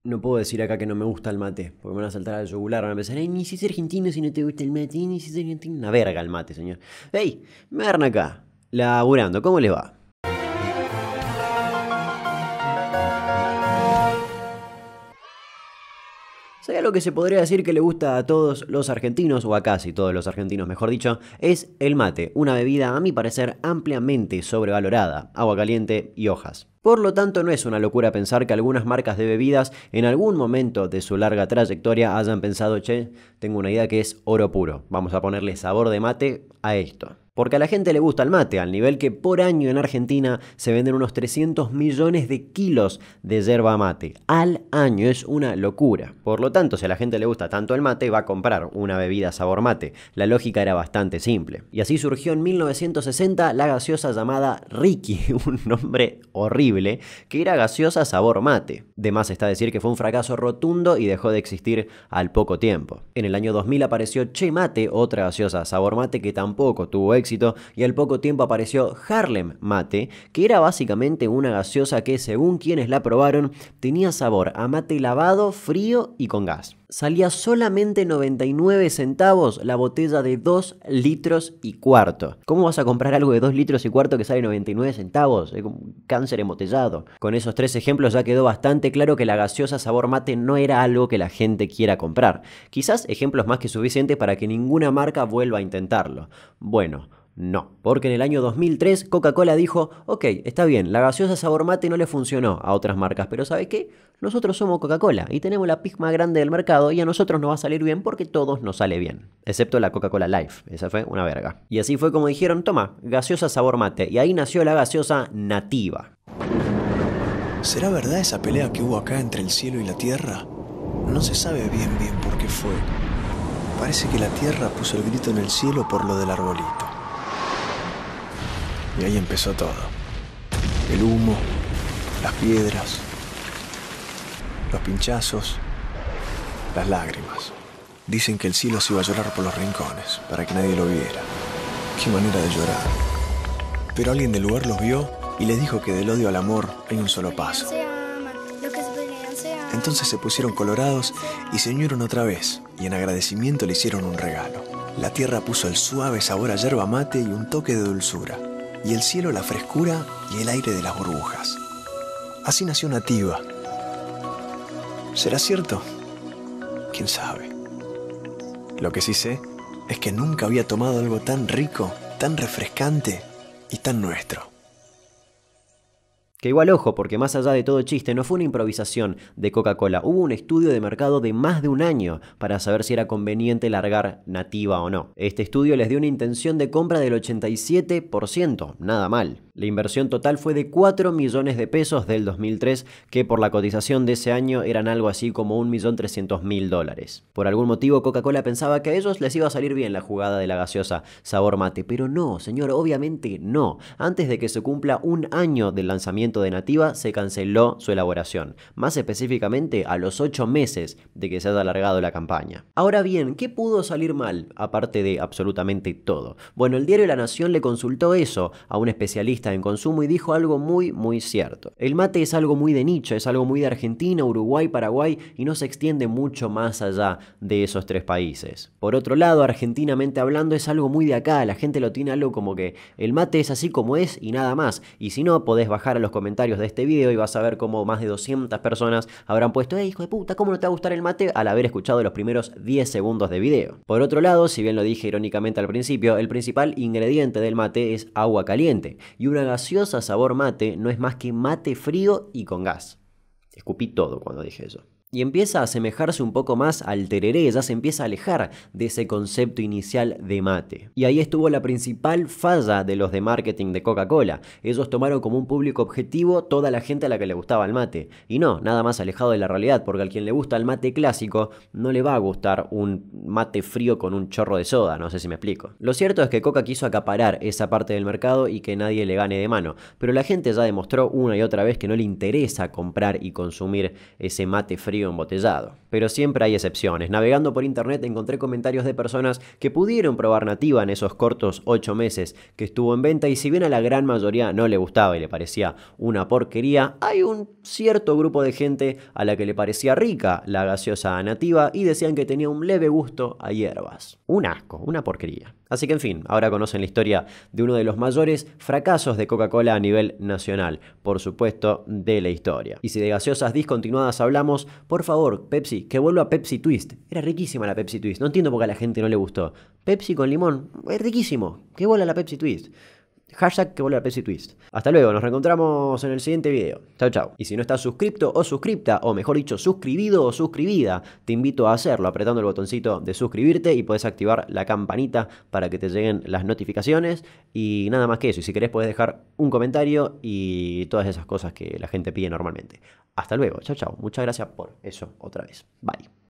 No puedo decir acá que no me gusta el mate, porque me van a saltar al yugular, van a empezar, "Ay, ni si es argentino si no te gusta el mate, ni si es argentino". Una verga el mate, señor. ¡Ey! Me agarran acá, laburando, ¿cómo les va? Si hay algo que se podría decir que le gusta a todos los argentinos, o a casi todos los argentinos mejor dicho, es el mate, una bebida a mi parecer ampliamente sobrevalorada, agua caliente y hojas. Por lo tanto, no es una locura pensar que algunas marcas de bebidas en algún momento de su larga trayectoria hayan pensado, che, tengo una idea que es oro puro, vamos a ponerle sabor de mate a esto. Porque a la gente le gusta el mate, al nivel que por año en Argentina se venden unos 300 millones de kilos de yerba mate. Al año, es una locura. Por lo tanto, si a la gente le gusta tanto el mate, va a comprar una bebida sabor mate. La lógica era bastante simple. Y así surgió en 1960 la gaseosa llamada Ricky, un nombre horrible, que era gaseosa sabor mate. De más está decir que fue un fracaso rotundo y dejó de existir al poco tiempo. En el año 2000 apareció Che Mate, otra gaseosa sabor mate que tampoco tuvo éxito, y al poco tiempo apareció Harlem Mate, que era básicamente una gaseosa que, según quienes la probaron, tenía sabor a mate lavado, frío y con gas. Salía solamente 99 centavos la botella de 2 litros y cuarto. ¿Cómo vas a comprar algo de 2 litros y cuarto que sale 99 centavos? Es como un cáncer embotellado. Con esos 3 ejemplos ya quedó bastante claro que la gaseosa sabor mate no era algo que la gente quiera comprar. Quizás ejemplos más que suficientes para que ninguna marca vuelva a intentarlo. Bueno, no, porque en el año 2003 Coca-Cola dijo, ok, está bien, la gaseosa sabor mate no le funcionó a otras marcas, pero ¿sabe qué? Nosotros somos Coca-Cola y tenemos la pig más grande del mercado y a nosotros nos va a salir bien porque todos nos sale bien, excepto la Coca-Cola Life, esa fue una verga. Y así fue como dijeron, toma, gaseosa sabor mate, y ahí nació la gaseosa nativa. ¿Será verdad esa pelea que hubo acá entre el cielo y la tierra? No se sabe bien por qué fue. Parece que la tierra puso el grito en el cielo por lo del arbolito. Y ahí empezó todo. El humo, las piedras, los pinchazos, las lágrimas. Dicen que el cielo se iba a llorar por los rincones, para que nadie lo viera. Qué manera de llorar. Pero alguien del lugar los vio y les dijo que del odio al amor hay un solo paso. Entonces se pusieron colorados y se unieron otra vez, y en agradecimiento le hicieron un regalo. La tierra puso el suave sabor a yerba mate y un toque de dulzura, y el cielo la frescura y el aire de las burbujas. Así nació Nativa. ¿Será cierto? ¿Quién sabe? Lo que sí sé es que nunca había tomado algo tan rico, tan refrescante y tan nuestro. Que igual ojo, porque más allá de todo chiste, no fue una improvisación de Coca-Cola, hubo un estudio de mercado de más de un año para saber si era conveniente largar Nativa o no. Este estudio les dio una intención de compra del 87%, nada mal. La inversión total fue de 4 millones de pesos del 2003, que por la cotización de ese año eran algo así como $1.300.000. Por algún motivo Coca-Cola pensaba que a ellos les iba a salir bien la jugada de la gaseosa sabor mate, pero no, señor, obviamente no. Antes de que se cumpla un año del lanzamiento de Nativa, se canceló su elaboración, más específicamente a los 8 meses de que se haya alargado la campaña. Ahora bien, ¿qué pudo salir mal, aparte de absolutamente todo? Bueno, el diario La Nación le consultó eso a un especialista en consumo y dijo algo muy cierto. El mate es algo muy de nicho, es algo muy de Argentina, Uruguay, Paraguay y no se extiende mucho más allá de esos 3 países. Por otro lado, argentinamente hablando, es algo muy de acá, la gente lo tiene algo como que el mate es así como es y nada más. Y si no, podés bajar a los comentarios de este video y vas a ver cómo más de 200 personas habrán puesto hijo de puta, ¿cómo no te va a gustar el mate? Al haber escuchado los primeros 10 segundos de video. Por otro lado, si bien lo dije irónicamente al principio, el principal ingrediente del mate es agua caliente y una gaseosa sabor mate no es más que mate frío y con gas. Escupí todo cuando dije eso. Y empieza a asemejarse un poco más al tereré, ya se empieza a alejar de ese concepto inicial de mate. Y ahí estuvo la principal falla de los de marketing de Coca-Cola. Ellos tomaron como un público objetivo toda la gente a la que le gustaba el mate. Y no, nada más alejado de la realidad, porque al quien le gusta el mate clásico, no le va a gustar un mate frío con un chorro de soda, no sé si me explico. Lo cierto es que Coca quiso acaparar esa parte del mercado y que nadie le gane de mano, pero la gente ya demostró una y otra vez que no le interesa comprar y consumir ese mate frío frío embotellado. Pero siempre hay excepciones. Navegando por internet encontré comentarios de personas que pudieron probar Nativa en esos cortos 8 meses que estuvo en venta, y si bien a la gran mayoría no le gustaba y le parecía una porquería, hay un cierto grupo de gente a la que le parecía rica la gaseosa Nativa y decían que tenía un leve gusto a hierbas. Un asco, una porquería. Así que en fin, ahora conocen la historia de uno de los mayores fracasos de Coca-Cola a nivel nacional, por supuesto, de la historia. Y si de gaseosas discontinuadas hablamos, por favor, Pepsi, que vuelva Pepsi Twist. Era riquísima la Pepsi Twist, no entiendo por qué a la gente no le gustó. Pepsi con limón, es riquísimo, que vuelva la Pepsi Twist. Hashtag que vuelva la Pepsi Twist. Hasta luego, nos reencontramos en el siguiente video. Chau chau. Y si no estás suscripto o suscripta, o mejor dicho, suscribido o suscribida, te invito a hacerlo apretando el botoncito de suscribirte y puedes activar la campanita para que te lleguen las notificaciones. Y nada más que eso. Y si querés puedes dejar un comentario y todas esas cosas que la gente pide normalmente. Hasta luego. Chau chau. Muchas gracias por eso otra vez. Bye.